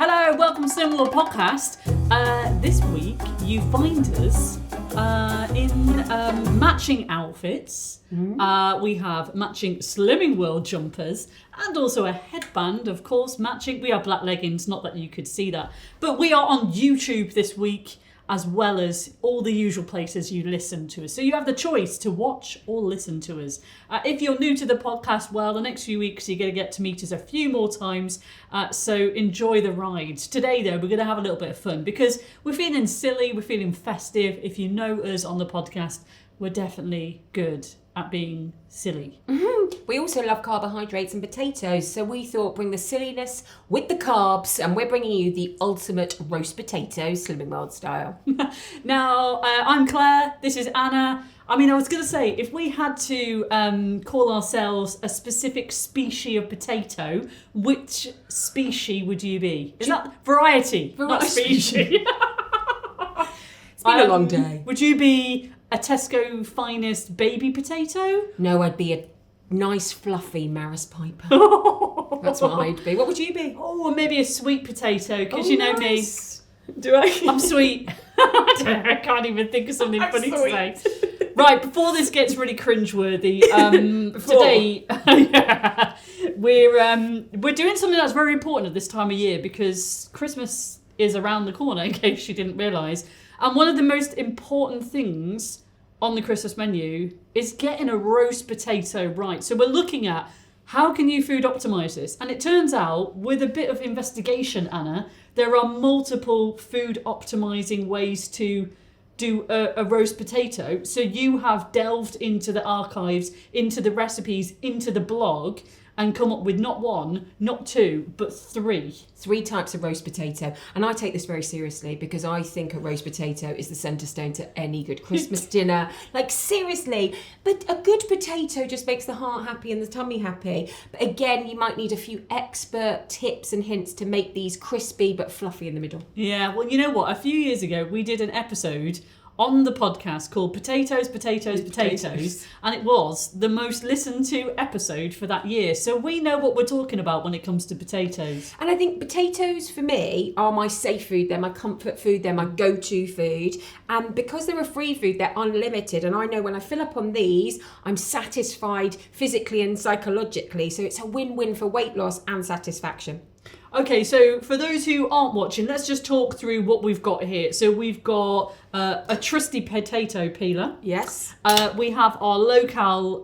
Hello, welcome to Slim World Podcast. This week you find us in matching outfits. We have matching Slimming World jumpers and also a headband, of course, matching. We have black leggings, not that you could see that. But we are on YouTube this week, as well as all the usual places you listen to us. So you have the choice to watch or listen to us. If you're new to the podcast, well, the next few weeks you're going to get to meet us a few more times. So enjoy the ride. Today, though, we're going to have a little bit of fun because we're feeling silly, we're feeling festive. If you know us on the podcast, we're definitely good at being silly. We also love carbohydrates and potatoes, so we thought bring the silliness with the carbs, and we're bringing you the ultimate roast potato, Slimming World style. Now, I'm Clare, this is Anna. I was going to say, if we had to call ourselves a specific species of potato, which species would you be? Is that variety, not species? It's been a long day. Would you be a Tesco finest baby potato? No, I'd be a nice fluffy Maris Piper. That's what I'd be. What would you be? Oh, maybe a sweet potato, because you know nice. me. Do I? I'm sweet. I can't even think of something funny to say. Right, before this gets really cringeworthy, today we're doing something that's very important at this time of year because Christmas is around the corner, in case you didn't realise. And one of the most important things on the Christmas menu is getting a roast potato right. So we're looking at how can you food optimise this? And it turns out, with a bit of investigation, Anna, there are multiple food optimising ways to do a roast potato. So you have delved into the archives, into the recipes, into the blog, and come up with not one, not two, but three. 3 types of roast potato. And I take this very seriously because I think a roast potato is the centre stone to any good Christmas dinner. Like, seriously. But a good potato just makes the heart happy and the tummy happy. But again, you might need a few expert tips and hints to make these crispy but fluffy in the middle. Yeah, well, you know what? A few years ago, we did an episode on the podcast called Potatoes, and it was the most listened to episode for that year. So we know what we're talking about when it comes to potatoes. And I think potatoes, for me, are my safe food. They're my comfort food. They're my go-to food. And because they're a free food, they're unlimited. And I know when I fill up on these, I'm satisfied physically and psychologically. So it's a win-win for weight loss and satisfaction. Okay, so for those who aren't watching, let's just talk through what we've got here. So we've got a trusty potato peeler. Yes. We have our local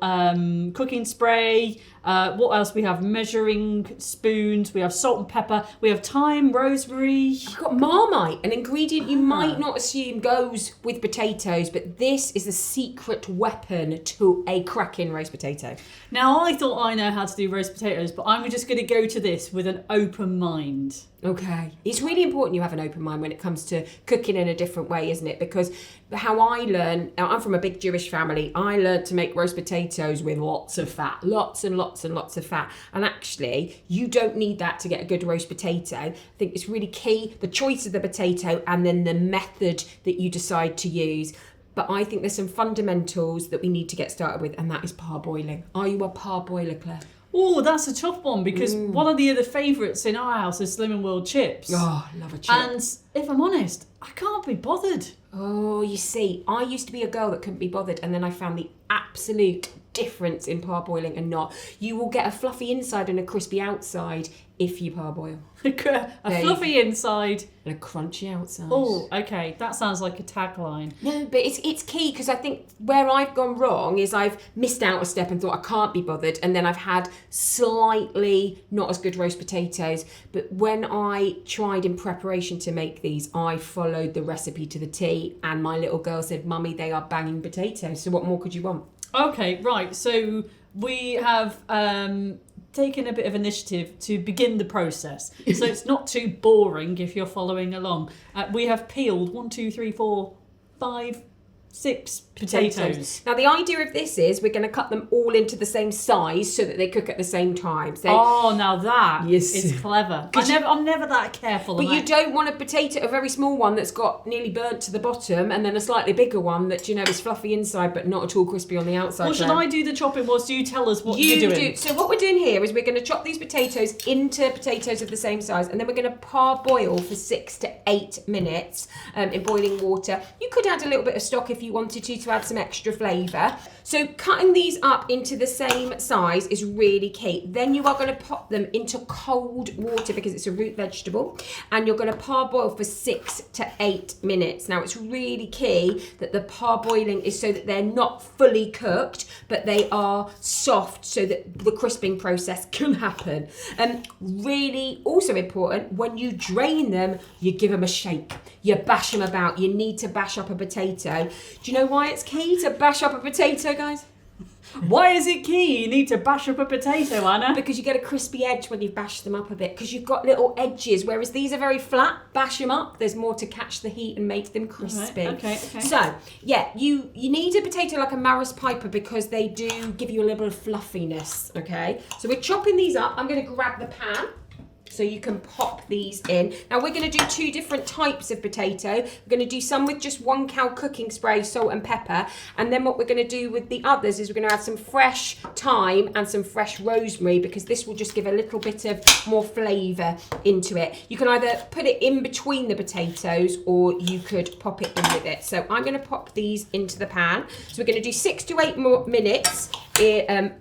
cooking spray. What else? We have measuring spoons. We have salt and pepper. We have thyme, rosemary. I've got marmite, an ingredient you might not assume goes with potatoes, but this is the secret weapon to a cracking roast potato. Now, I thought I know how to do roast potatoes, but I'm just going to go to this with an open mind. Okay. It's really important you have an open mind when it comes to cooking in a different way, isn't it? Because how I learn, I'm from a big Jewish family, I learned to make roast potatoes with lots of fat, lots and lots and lots of fat. And actually, you don't need that to get a good roast potato. I think it's really key, the choice of the potato and then the method that you decide to use. But I think there's some fundamentals that we need to get started with, and that is parboiling. Are you a parboiler, Claire? Oh, that's a tough one because one of the other favourites in our house is Slimming World chips. Oh, love a chip. And if I'm honest, I can't be bothered. Oh, you see, I used to be a girl that couldn't be bothered, and then I found the absolute difference in parboiling and not. You will get a fluffy inside and a crispy outside if you parboil. A fluffy inside and a crunchy outside. Oh, okay. That sounds like a tagline. No, but it's key because I think where I've gone wrong is I've missed out a step and thought I can't be bothered, and then I've had slightly not as good roast potatoes. But when I tried in preparation to make these, I followed the recipe to the T, and my little girl said, "Mummy, they are banging potatoes." So what more could you want? Okay, right. So we have taken a bit of initiative to begin the process. So it's not too boring if you're following along. We have peeled 1, 2, 3, 4, 5, 6 potatoes. Now the idea of this is we're going to cut them all into the same size so that they cook at the same time. So, now that is clever. I'm never that careful. But you don't want a very small one that's got nearly burnt to the bottom, and then a slightly bigger one that is fluffy inside but not at all crispy on the outside. Well, should I do the chopping whilst you tell us what you're doing? So what we're doing here is we're going to chop these potatoes into potatoes of the same size, and then we're going to parboil for 6 to 8 minutes in boiling water. You could add a little bit of stock if you wanted to add some extra flavour. So cutting these up into the same size is really key. Then you are going to pop them into cold water because it's a root vegetable, and you're going to parboil for 6 to 8 minutes. Now it's really key that the parboiling is so that they're not fully cooked, but they are soft so that the crisping process can happen. Really also important, when you drain them, you give them a shake. You bash them about. You need to bash up a potato. Do you know why it's key to bash up a potato, guys? Why is it key? You need to bash up a potato, Anna. Because you get a crispy edge when you bash them up a bit, because you've got little edges, whereas these are very flat. Bash them up, there's more to catch the heat and make them crispy. Right. Okay. So, yeah, you need a potato like a Maris Piper because they do give you a little bit of fluffiness, okay? So we're chopping these up. I'm going to grab the pan so you can pop these in. Now we're going to do 2 different types of potato. We're going to do some with just 1 cow cooking spray, salt and pepper, and then what we're going to do with the others is we're going to add some fresh thyme and some fresh rosemary, because this will just give a little bit of more flavour into it. You can either put it in between the potatoes or you could pop it in with it. So I'm going to pop these into the pan. So we're going to do 6 to 8 more minutes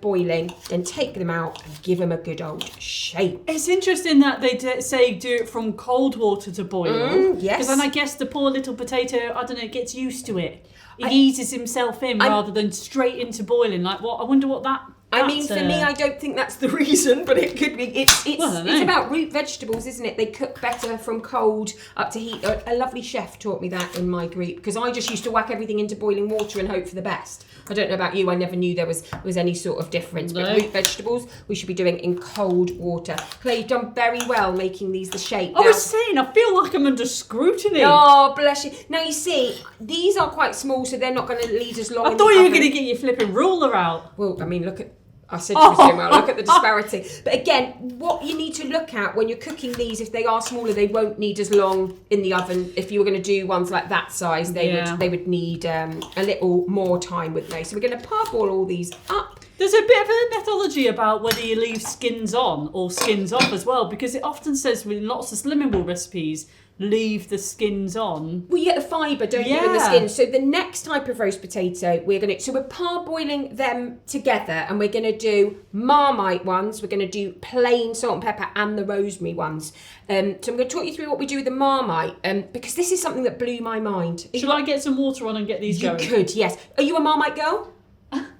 boiling, then take them out and give them a good old shake. It's interesting that they say do it from cold water to boil. Yes. Because then I guess the poor little potato, I don't know, gets used to it. He eases himself in rather than straight into boiling. Like what? I wonder what that. I mean, for me, I don't think that's the reason, but it could be. It's about root vegetables, isn't it? They cook better from cold up to heat. A lovely chef taught me that in my group, because I just used to whack everything into boiling water and hope for the best. I don't know about you. I never knew there was any sort of difference. No. But root vegetables, we should be doing in cold water. Claire, you've done very well making these the shape. I was saying, I feel like I'm under scrutiny. Oh, bless you. Now, you see, these are quite small, so they're not going to lead us long. I thought you were going to get your flipping ruler out. Well, I mean, look at... I said you were doing well. Look at the disparity. But again, what you need to look at when you're cooking these, if they are smaller, they won't need as long in the oven. If you were going to do ones like that size, they would need a little more time, wouldn't they? So we're going to parboil all these up. There's a bit of a mythology about whether you leave skins on or skins off as well, because it often says with lots of Slimming World recipes, leave the skins on. Well, you get the fibre, don't you, in the skin. So the next type of roast potato, we're parboiling them together, and we're going to do Marmite ones. We're going to do plain salt and pepper and the rosemary ones. So I'm going to talk you through what we do with the Marmite, because this is something that blew my mind. Should I get some water on and get these going? You could, yes. Are you a Marmite girl?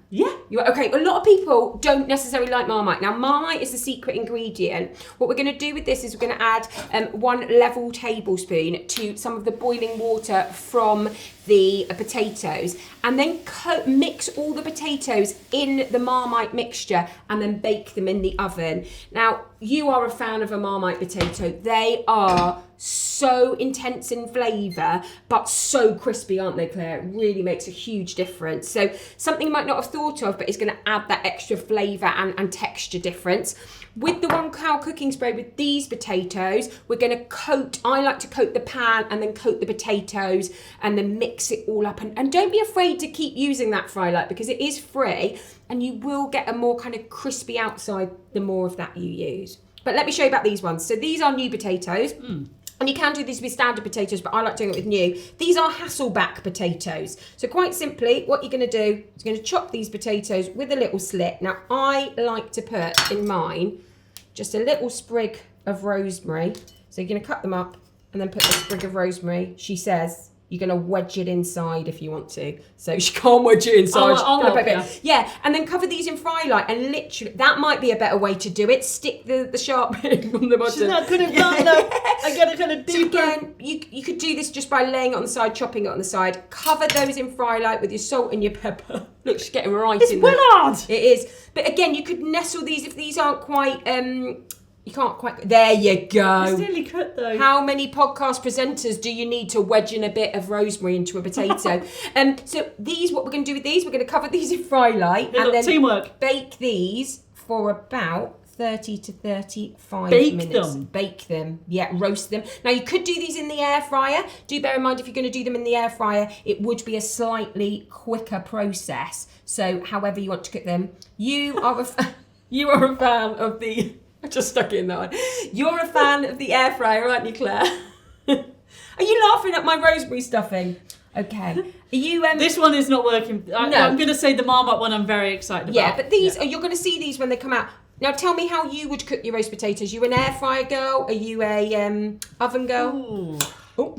Yeah. Okay, a lot of people don't necessarily like Marmite. Now, Marmite is the secret ingredient. What we're going to do with this is we're going to add 1 level tablespoon to some of the boiling water from the potatoes, and then mix all the potatoes in the Marmite mixture and then bake them in the oven. Now, you are a fan of a Marmite potato. They are so intense in flavour, but so crispy, aren't they, Claire? It really makes a huge difference. So something you might not have thought of, but is going to add that extra flavour and texture difference. With the 1 cow cooking spray with these potatoes, we're going to I like to coat the pan and then coat the potatoes and then mix it all up. And don't be afraid to keep using that fry light, because it is free and you will get a more kind of crispy outside the more of that you use. But let me show you about these ones. So these are new potatoes. And you can do these with standard potatoes, but I like doing it with new. These are hasselback potatoes. So quite simply, what you're going to do is you're going to chop these potatoes with a little slit. Now, I like to put in mine just a little sprig of rosemary. So you're going to cut them up and then put the sprig of rosemary. She says you're going to wedge it inside if you want to. So she can't wedge it inside. I'll help you. Yeah, and then cover these in fry light, and literally, that might be a better way to do it. Stick the sharp end on the bottom. She's not good at that, though. I get it kind of deeper. So again, you could do this just by laying it on the side, chopping it on the side. Cover those in fry light with your salt and your pepper. Look, she's getting right in there. It's Willard! It is. But again, you could nestle these if these aren't quite You can't quite. There you go. It's nearly cut though. How many podcast presenters do you need to wedge in a bit of rosemary into a potato? So these, what we're going to do with these, we're going to cover these in fry light and then teamwork. Bake these for about 30 to 35 minutes. Bake them. Yeah, roast them. Now, you could do these in the air fryer. Do bear in mind, if you're going to do them in the air fryer, it would be a slightly quicker process. So, however you want to cook them. You are a fan of the... I just stuck it in that one. You're a fan of the air fryer, aren't you, Claire? Are you laughing at my rosemary stuffing? Okay. Are you? This one is not working. No. I'm going to say the Marmite one I'm very excited about. Yeah, but these, you're going to see these when they come out. Now, tell me how you would cook your roast potatoes. You an air fryer girl? Are you a oven girl? Ooh. Oh,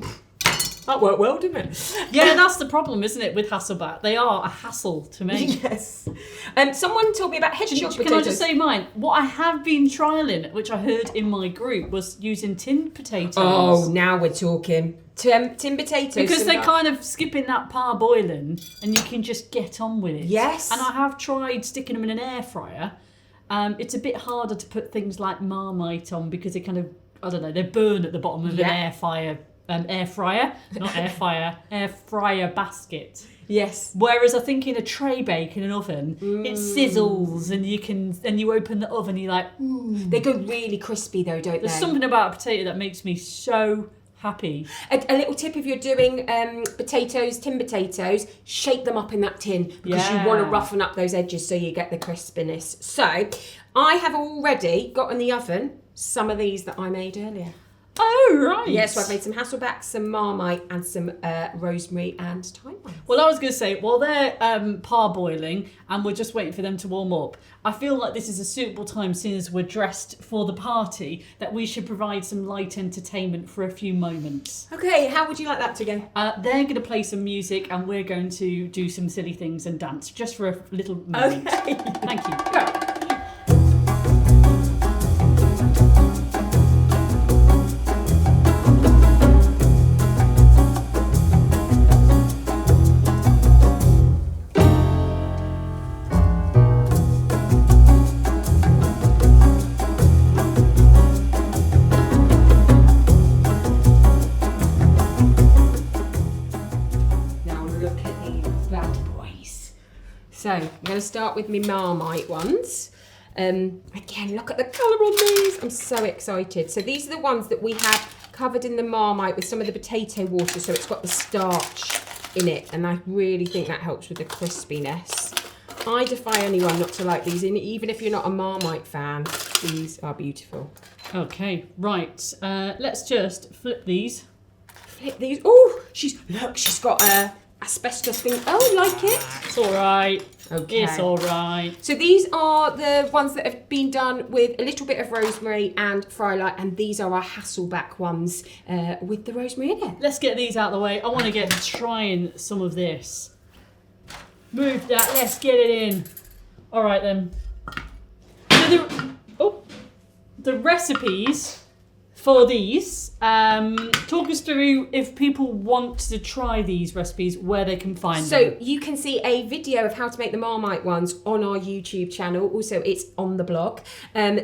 that worked well, didn't it? Yeah, that's the problem, isn't it, with Hasselback? They are a hassle to make. Yes. Someone told me about hedgehog potatoes. Can I just say mine? What I have been trialling, which I heard in my group, was using tinned potatoes. Oh, now we're talking. Tin potatoes. Because they're kind of skipping that parboiling and you can just get on with it. Yes. And I have tried sticking them in an air fryer. It's a bit harder to put things like Marmite on because they kind of, I don't know, they burn at the bottom of an air fryer basket. Yes. Whereas I think in a tray bake in an oven, it sizzles and you open the oven, you're like, ooh. They go really crispy though, don't they? There's something about a potato that makes me so happy. A little tip if you're doing tin potatoes, shake them up in that tin because you want to roughen up those edges so you get the crispiness. So I have already got in the oven some of these that I made earlier. Oh, right. Yes, so I've made some hasslebacks, some marmite and some rosemary and thyme. Well, I was going to say, while they're parboiling and we're just waiting for them to warm up, I feel like this is a suitable time, seeing as we're dressed for the party, that we should provide some light entertainment for a few moments. Okay, how would you like that to go? They're going to play some music and we're going to do some silly things and dance, just for a little moment. Okay. Thank you. Go. So I'm going to start with my Marmite ones. Again, look at the colour on these. I'm so excited. So these are the ones that we have covered in the Marmite with some of the potato water, so it's got the starch in it, and I really think that helps with the crispiness. I defy anyone not to like these, and even if you're not a Marmite fan, these are beautiful. Okay, right. Let's just flip these. Flip these. Oh, she's got a asbestos thing. Oh, like it? It's all right. Okay. It's all right. So these are the ones that have been done with a little bit of rosemary and fry light, and these are our Hasselback ones with the rosemary in it. Let's get these out of the way. I want to get trying some of this. Move that. Let's get it in. All right then. So the recipes for these. Talk us through, if people want to try these recipes, where they can find them. So you can see a video of how to make the Marmite ones on our YouTube channel. Also, it's on the blog.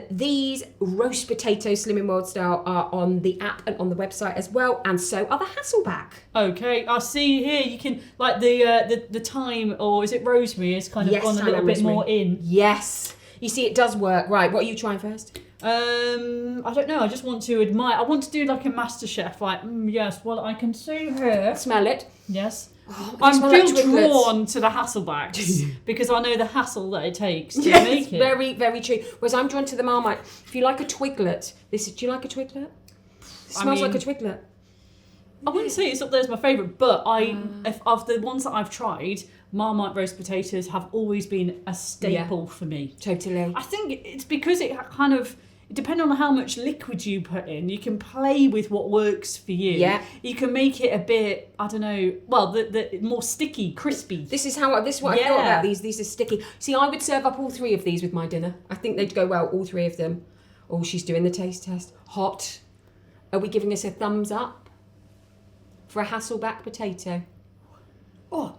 These roast potatoes Slimming World style are on the app and on the website as well, and so are the Hasselback. Okay, I see here you can, like the thyme, or is it rosemary, is kind of gone a little bit more in. Yes. You see, it does work. Right, what are you trying first? I don't know. I just want to admire. I want to do like a MasterChef. Like, yes. Well, I can see here. Smell it. Yes. Oh, I feel drawn to the Hasselbacks because I know the hassle that it takes to make it. Very, very true. Whereas I'm drawn to the Marmite. If you like a twiglet, do you like a twiglet? It smells like a twiglet. I wouldn't say it's up there as my favourite, but if of the ones that I've tried, Marmite roast potatoes have always been a staple for me. Totally. I think it's because it kind of, depending on how much liquid you put in, you can play with what works for you. Yeah. You can make it a bit, I don't know, well, the more sticky, crispy. This is what I thought about these. These are sticky. See, I would serve up all three of these with my dinner. I think they'd go well, all three of them. Oh, she's doing the taste test. Hot. Are we giving us a thumbs up for a Hasselback potato? Oh,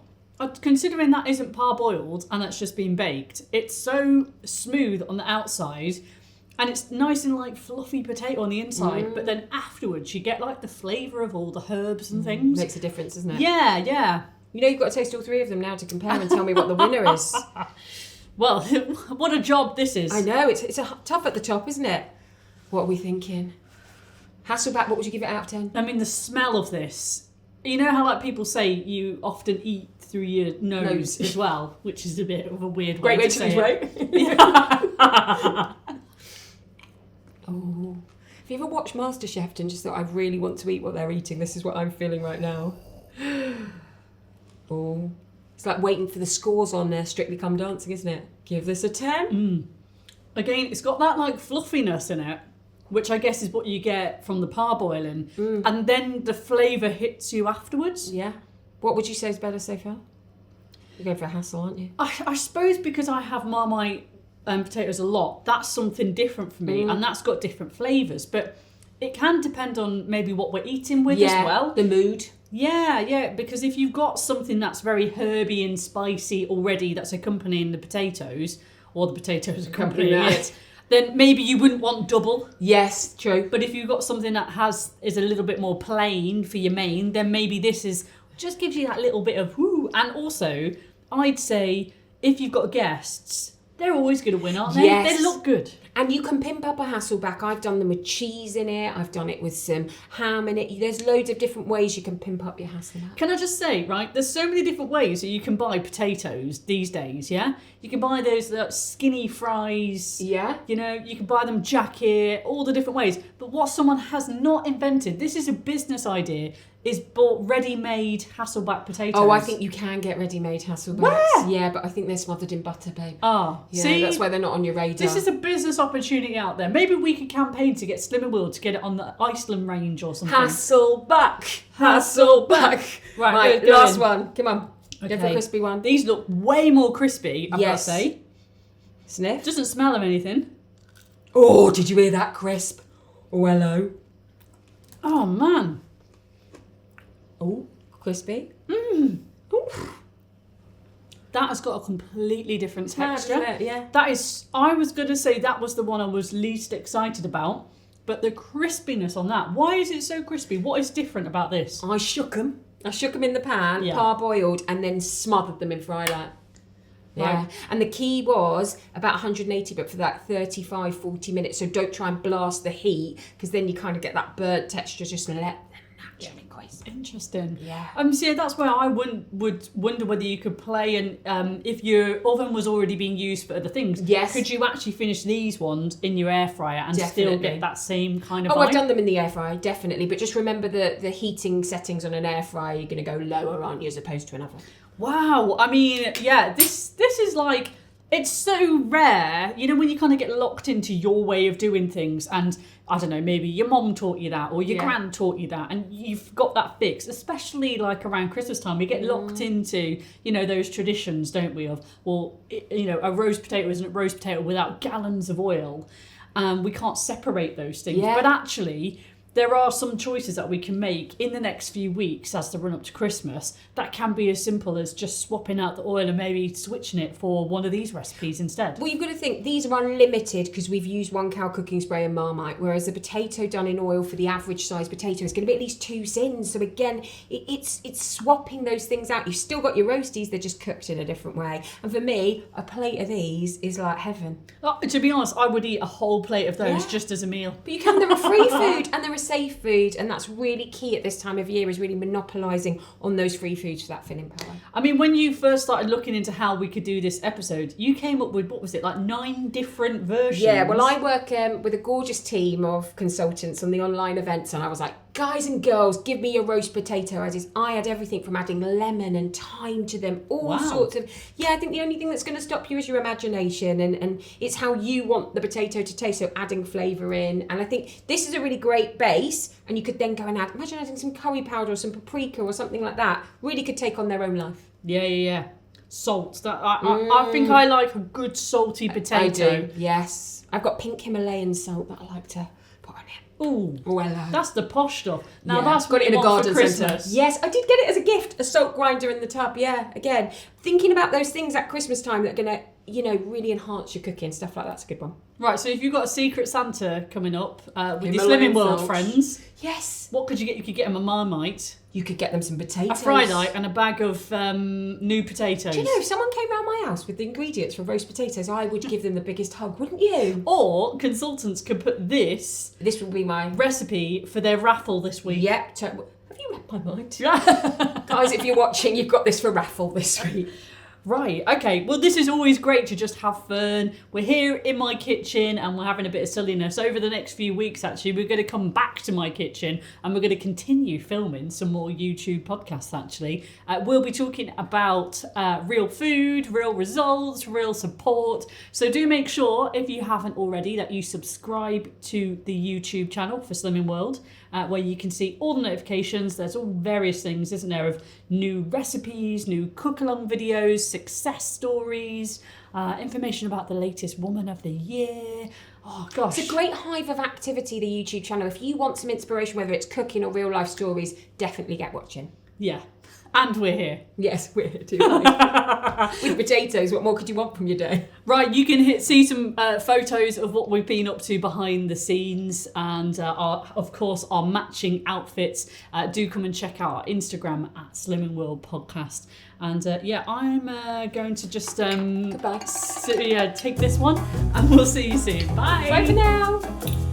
considering that isn't parboiled and that's just been baked, it's so smooth on the outside. And it's nice and like fluffy potato on the inside, but then afterwards you get like the flavour of all the herbs and things. Makes a difference, doesn't it? Yeah, yeah. You know, you've got to taste all three of them now to compare and tell me what the winner is. Well, what a job this is. I know, it's tough at the top, isn't it? What are we thinking? Hasselback, what would you give it out of 10? I mean, the smell of this. You know how like people say you often eat through your nose as well, which is a bit of a weird way to say it. Oh. Have you ever watched MasterChef and just thought, I really want to eat what they're eating? This is what I'm feeling right now. Oh. It's like waiting for the scores on Strictly Come Dancing, isn't it? Give this a 10. Again, it's got that like fluffiness in it, which I guess is what you get from the parboiling. And then the flavour hits you afterwards. Yeah. What would you say is better so far? You're going for a hassle, aren't you? I suppose because I have Marmite potatoes a lot, that's something different for me, and that's got different flavours. But it can depend on maybe what we're eating with as well. The mood. Yeah, because if you've got something that's very herby and spicy already that's accompanying the potatoes, or the potatoes accompanying it, then maybe you wouldn't want double. Yes, true. But if you've got something that is a little bit more plain for your main, then maybe this just gives you that little bit of whoo. And also, I'd say if you've got guests, they're always going to win, aren't they? Yes. They look good. And you can pimp up a Hasselback. I've done them with cheese in it. I've done it with some ham in it. There's loads of different ways you can pimp up your Hasselback. Can I just say, right, there's so many different ways that you can buy potatoes these days, yeah? You can buy those skinny fries. Yeah. You know, you can buy them jacket, all the different ways. But what someone has not invented, this is a business idea, is bought ready-made Hasselback potatoes. Oh, I think you can get ready-made Hasselbacks. Where? Yeah, but I think they're smothered in butter, babe. Ah, Yeah, see? that's why they're not on your radar. This is a business opportunity out there. Maybe we could campaign to get Slim and Will to get it on the Iceland range or something. Hasselback. Right, go last in. one. Come on. Go for a Okay. crispy one. These look way more crispy, I've got to say. Sniff. Doesn't smell of anything. Oh, did you hear that crisp? Oh, hello. Oh, man. Oh, crispy. That has got a completely different Mad, texture. isn't it? Yeah. That is, I was going to say that was the one I was least excited about, but the crispiness on that, why is it so crispy? What is different about this? I shook them. I shook them in the pan, Yeah. parboiled, and then smothered them in fry light. Yeah. Right. And the key was about 180, but for that 35, 40 minutes. So don't try and blast the heat, because then you kind of get that burnt texture. Just let them naturally crisp. Interesting. Yeah. See, that's where I would wonder whether you could play and if your oven was already being used for other things. Yes. Could you actually finish these ones in your air fryer and still Definitely. get that same kind of Oh, vibe? I've done them in the air fryer, definitely. But just remember the heating settings on an air fryer, you're going to go lower, aren't you, as opposed to an oven. Wow. I mean, yeah, this is like, it's so rare, you know, when you kind of get locked into your way of doing things and, I don't know, maybe your mom taught you that or your gran taught you that and you've got that fixed, especially like around Christmas time. We get locked into, you know, those traditions, don't we, of, well, you know, a roast potato isn't a roast potato without gallons of oil. We can't separate those things. Yeah. But actually, there are some choices that we can make in the next few weeks as the run up to Christmas that can be as simple as just swapping out the oil and maybe switching it for one of these recipes instead. Well, you've got to think these are unlimited because we've used 1 cow cooking spray and Marmite, whereas a potato done in oil for the average size potato is going to be at least 2 sins. So again, it's swapping those things out. You've still got your roasties, they're just cooked in a different way. And for me, a plate of these is like heaven. To be honest, I would eat a whole plate of those just as a meal. But you can, they're a free food and they're a safe food, and that's really key at this time of year, is really monopolising on those free foods for that filling power. I mean, when you first started looking into how we could do this episode, you came up with, what was it, like 9 different versions? Yeah, well, I work with a gorgeous team of consultants on the online events, and I was like, guys and girls, give me your roast potato as is. I had everything from adding lemon and thyme to them, all sorts of... Yeah, I think the only thing that's going to stop you is your imagination, and it's how you want the potato to taste, so adding flavour in. And I think this is a really great base, and you could then go and imagine adding some curry powder or some paprika or something like that. Really could take on their own life. Yeah. Salt. I think I like a good salty potato. I do, yes. I've got pink Himalayan salt that I like to put on it. Ooh, well, that's the posh stuff. Now yeah, that's got what it in you a want garden for centre. Christmas. Yes, I did get it as a gift, a salt grinder in the tub. Yeah, again, thinking about those things at Christmas time that are going to really enhance your cooking. Stuff like that's a good one. Right, so if you've got a Secret Santa coming up with your Himalayan Slimming World salt. friends, Yes. what could you get? You could get them a Marmite, You could get them some potatoes. a fried eye, and a bag of new potatoes. Do you know, if someone came round my house with the ingredients for roast potatoes, I would give them the biggest hug, wouldn't you? Or consultants could put this This will be my... recipe for their raffle this week. Yep. Have you read my mind? Yeah. Guys, if you're watching, you've got this for raffle this week. Right, okay. Well, this is always great to just have fun. We're here in my kitchen and we're having a bit of silliness. Over the next few weeks, actually, we're going to come back to my kitchen and we're going to continue filming some more YouTube podcasts, actually. We'll be talking about real food, real results, real support. So do make sure, if you haven't already, that you subscribe to the YouTube channel for Slimming World, where you can see all the notifications. There's all various things, isn't there, of new recipes, new cook-along videos, success stories, information about the latest Woman of the Year. Oh, gosh. It's a great hive of activity, the YouTube channel. If you want some inspiration, whether it's cooking or real life stories, definitely get watching. Yeah. And we're here. Yes, we're here too. With potatoes, what more could you want from your day? Right, you can see some photos of what we've been up to behind the scenes and, of course, our matching outfits. Do come and check out our Instagram at Slimming World Podcast. And, I'm going to just Goodbye. take this one and we'll see you soon. Bye. Bye for now.